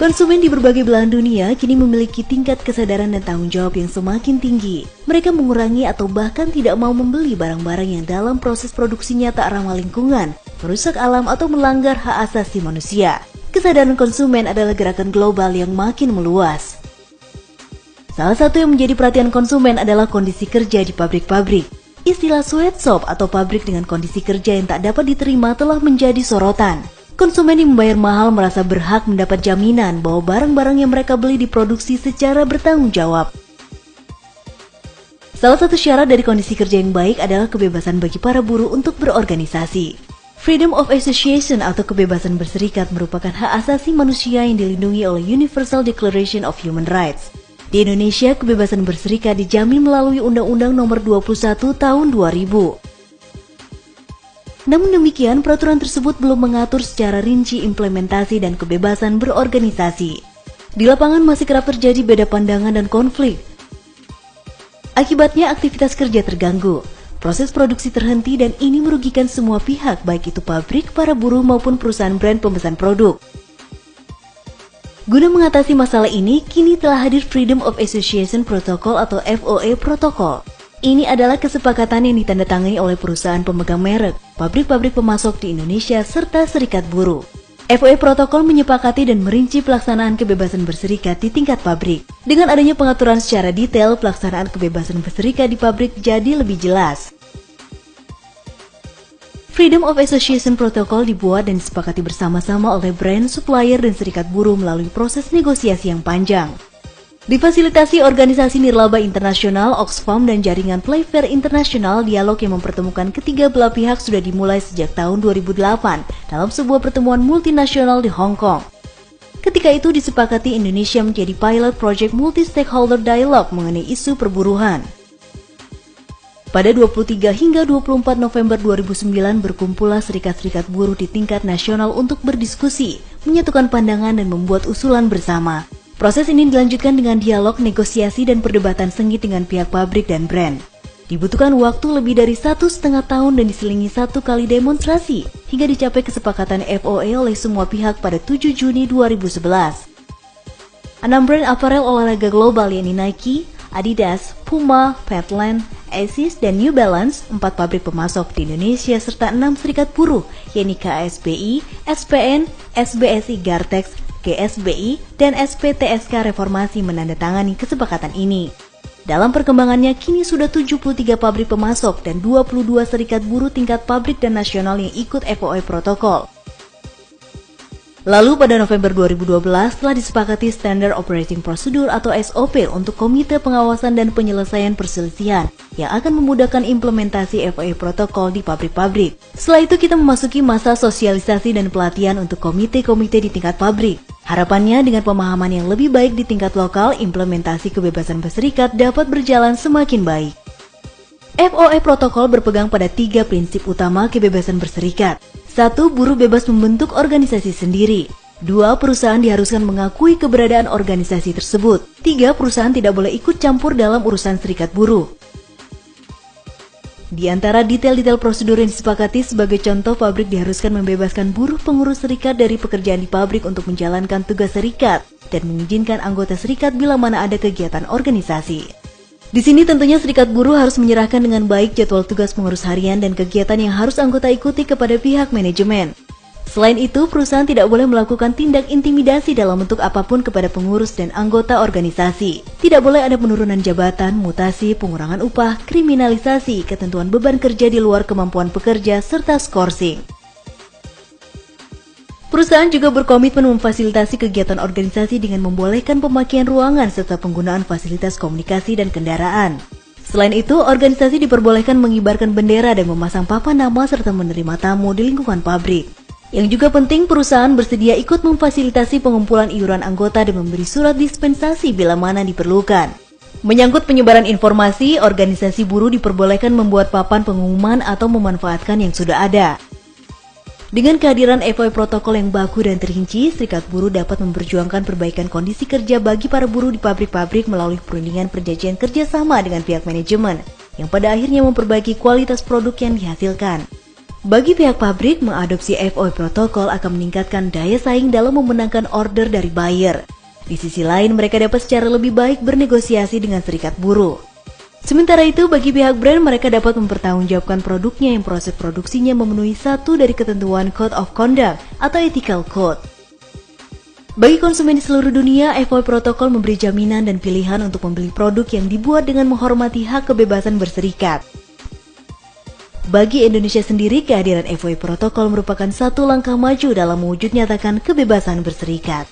Konsumen di berbagai belahan dunia kini memiliki tingkat kesadaran dan tanggung jawab yang semakin tinggi. Mereka mengurangi atau bahkan tidak mau membeli barang-barang yang dalam proses produksinya tak ramah lingkungan, merusak alam atau melanggar hak asasi manusia. Kesadaran konsumen adalah gerakan global yang makin meluas. Salah satu yang menjadi perhatian konsumen adalah kondisi kerja di pabrik-pabrik. Istilah sweatshop atau pabrik dengan kondisi kerja yang tak dapat diterima telah menjadi sorotan. Konsumen yang membayar mahal merasa berhak mendapat jaminan bahwa barang-barang yang mereka beli diproduksi secara bertanggung jawab. Salah satu syarat dari kondisi kerja yang baik adalah kebebasan bagi para buruh untuk berorganisasi. Freedom of Association atau kebebasan berserikat merupakan hak asasi manusia yang dilindungi oleh Universal Declaration of Human Rights. Di Indonesia, kebebasan berserikat dijamin melalui Undang-Undang Nomor 21 Tahun 2000. Namun demikian, peraturan tersebut belum mengatur secara rinci implementasi dan kebebasan berorganisasi. Di lapangan masih kerap terjadi beda pandangan dan konflik. Akibatnya aktivitas kerja terganggu, proses produksi terhenti dan ini merugikan semua pihak, baik itu pabrik, para buruh maupun perusahaan brand pemesan produk. Guna mengatasi masalah ini, kini telah hadir Freedom of Association Protocol atau FOA Protocol. Ini adalah kesepakatan yang ditandatangani oleh perusahaan pemegang merek, pabrik-pabrik pemasok di Indonesia, serta serikat buruh. FOA Protokol menyepakati dan merinci pelaksanaan kebebasan berserikat di tingkat pabrik. Dengan adanya pengaturan secara detail, pelaksanaan kebebasan berserikat di pabrik jadi lebih jelas. Freedom of Association Protocol dibuat dan disepakati bersama-sama oleh brand, supplier, dan serikat buruh melalui proses negosiasi yang panjang. Difasilitasi organisasi nirlaba internasional, Oxfam, dan jaringan Playfair International, dialog yang mempertemukan ketiga belah pihak sudah dimulai sejak tahun 2008 dalam sebuah pertemuan multinasional di Hong Kong. Ketika itu disepakati Indonesia menjadi pilot project multi-stakeholder dialogue mengenai isu perburuhan. Pada 23 hingga 24 November 2009 berkumpullah serikat-serikat buruh di tingkat nasional untuk berdiskusi, menyatukan pandangan dan membuat usulan bersama. Proses ini dilanjutkan dengan dialog, negosiasi, dan perdebatan sengit dengan pihak pabrik dan brand. Dibutuhkan waktu lebih dari 1,5 tahun dan diselingi 1 kali demonstrasi hingga dicapai kesepakatan FOA oleh semua pihak pada 7 Juni 2011. 6 brand aparel olahraga global yakni Nike, Adidas, Puma, Fatland, Asics, dan New Balance, 4 pabrik pemasok di Indonesia, serta 6 serikat buruh yakni KSBI, SPN, SBSI Gartex, GSBI, dan SPTSK Reformasi menandatangani kesepakatan ini. Dalam perkembangannya, kini sudah 73 pabrik pemasok dan 22 serikat buruh tingkat pabrik dan nasional yang ikut FOA Protokol. Lalu pada November 2012 telah disepakati Standard Operating Procedure atau SOP untuk Komite Pengawasan dan Penyelesaian Perselisihan yang akan memudahkan implementasi FOA Protokol di pabrik-pabrik. Setelah itu kita memasuki masa sosialisasi dan pelatihan untuk komite-komite di tingkat pabrik. Harapannya dengan pemahaman yang lebih baik di tingkat lokal, implementasi kebebasan berserikat dapat berjalan semakin baik. FOA Protokol berpegang pada 3 prinsip utama kebebasan berserikat. 1. Buruh bebas membentuk organisasi sendiri. 2. Perusahaan diharuskan mengakui keberadaan organisasi tersebut. 3. Perusahaan tidak boleh ikut campur dalam urusan serikat buruh. Di antara detail-detail prosedur yang disepakati, sebagai contoh, pabrik diharuskan membebaskan buruh pengurus serikat dari pekerjaan di pabrik untuk menjalankan tugas serikat dan mengizinkan anggota serikat bila mana ada kegiatan organisasi. Di sini tentunya serikat buruh harus menyerahkan dengan baik jadwal tugas pengurus harian dan kegiatan yang harus anggota ikuti kepada pihak manajemen. Selain itu, perusahaan tidak boleh melakukan tindak intimidasi dalam bentuk apapun kepada pengurus dan anggota organisasi. Tidak boleh ada penurunan jabatan, mutasi, pengurangan upah, kriminalisasi, ketentuan beban kerja di luar kemampuan pekerja, serta skorsing. Perusahaan juga berkomitmen memfasilitasi kegiatan organisasi dengan membolehkan pemakaian ruangan serta penggunaan fasilitas komunikasi dan kendaraan. Selain itu, organisasi diperbolehkan mengibarkan bendera dan memasang papan nama serta menerima tamu di lingkungan pabrik. Yang juga penting, perusahaan bersedia ikut memfasilitasi pengumpulan iuran anggota dan memberi surat dispensasi bila mana diperlukan. Menyangkut penyebaran informasi, organisasi buruh diperbolehkan membuat papan pengumuman atau memanfaatkan yang sudah ada. Dengan kehadiran FOA Protokol yang baku dan terrinci, serikat buruh dapat memperjuangkan perbaikan kondisi kerja bagi para buruh di pabrik-pabrik melalui perundingan perjanjian kerjasama dengan pihak manajemen, yang pada akhirnya memperbaiki kualitas produk yang dihasilkan. Bagi pihak pabrik, mengadopsi FOI protokol akan meningkatkan daya saing dalam memenangkan order dari buyer. Di sisi lain, mereka dapat secara lebih baik bernegosiasi dengan serikat buruh. Sementara itu, bagi pihak brand, mereka dapat mempertanggungjawabkan produknya yang proses produksinya memenuhi satu dari ketentuan Code of Conduct atau Ethical Code. Bagi konsumen di seluruh dunia, FOI protokol memberi jaminan dan pilihan untuk membeli produk yang dibuat dengan menghormati hak kebebasan berserikat. Bagi Indonesia sendiri, kehadiran FOI protokol merupakan satu langkah maju dalam mewujud nyatakan kebebasan berserikat.